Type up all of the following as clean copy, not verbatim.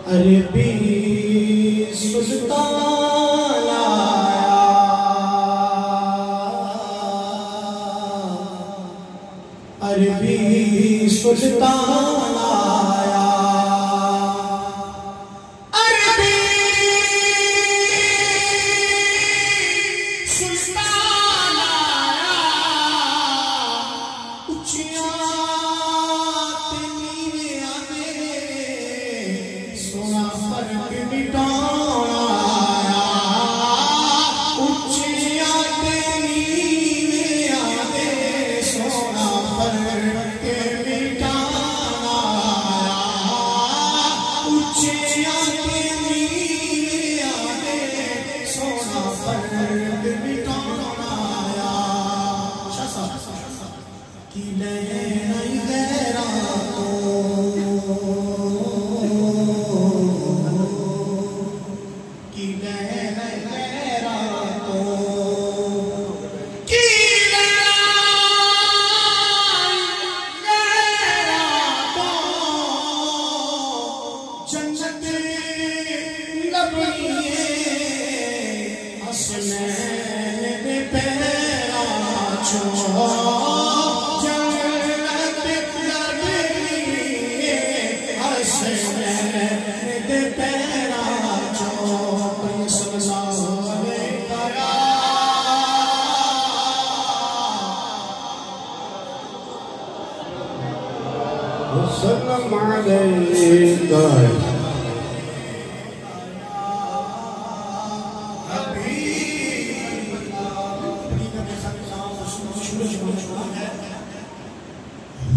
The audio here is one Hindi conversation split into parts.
अरबी सुल्तान आया, अरबी सुल्तान आया, अरबी सुल्तान आया, उच्चियां ते नीवियां दे सोना फर्क मिटाना आया, उच्चियां ते नीवियां दे सोना फर्क मिटाना आया, उच्चियां ते नीवियां दे सोना फर्क मिटाना आया। कि लेना गैरा तो कि लेना गैरा तो कि लेना गैरा तो जन्नत लबनी हसनैन दे पैरा चो सल्लम अलैका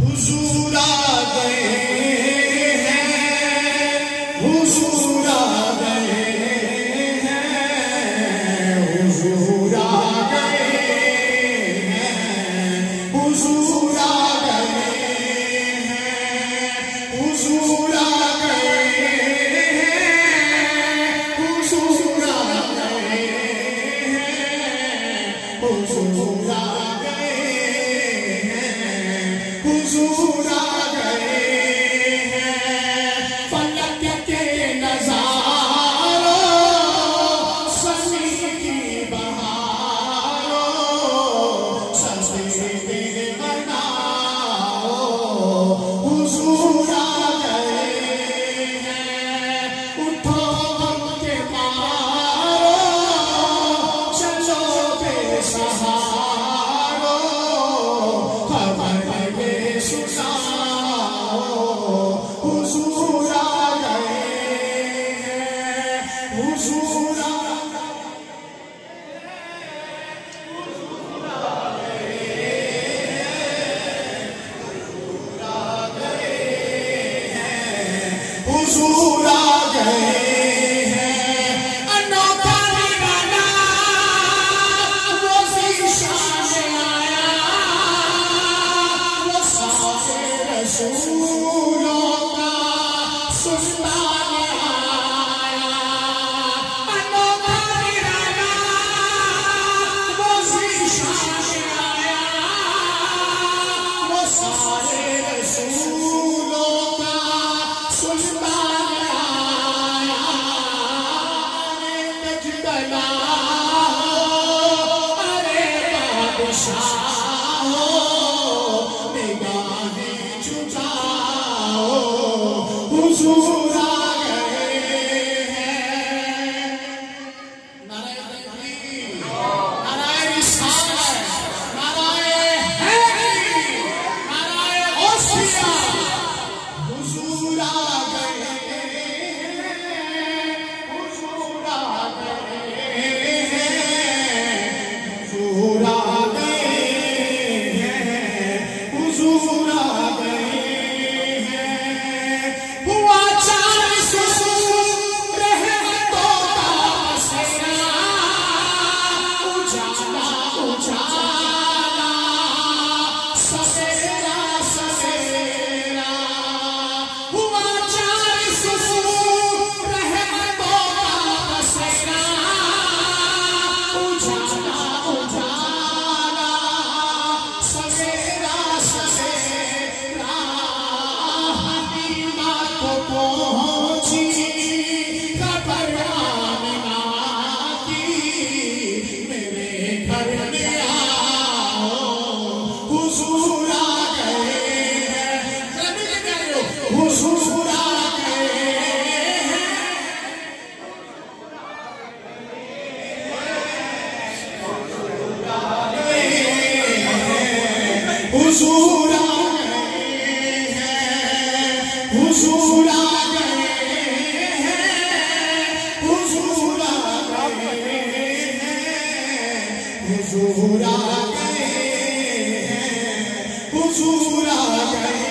हुजूर आ गए हैं, हुजूर आ गए हैं, हुजूर आ गए हैं, हुजूर आ गए हैं, हुजूर आ गए हैं, हुजूर आ गए हैं, हुजूर आ गए हैं, हुजूर आ गए हैं। फलक के नज़ारों सनी की बहारों सजदे मनाओ, हुजूर आ गए हैं। उठो गम के मारो, चलो बेसहारो, खबर सुनाओ, हुजूर आ गए हैं, हुजूर आ हुजूर आ गए हैं। अनोखा निराला वो ज़ीशान आया, वो सारे रसूलों का सुल्तान आया। अनोखा निराला वो ज़ीशान आया, वो सारे रसूलों का सुल्तान आया। अरे नजदला हो, अरे बादशाह हो, निगाहें झुकाओ, हुजूर आ गए हैं। नाराए तकबीर, नाराए रिसालत, नाराए हैदरी, नाराए गौसिया, हुजूर आ गए हैं, हुजूर आ गए हैं, हुजूर आ गए हैं, हुजूर आ गए हैं। हुआ हुजूर आ गए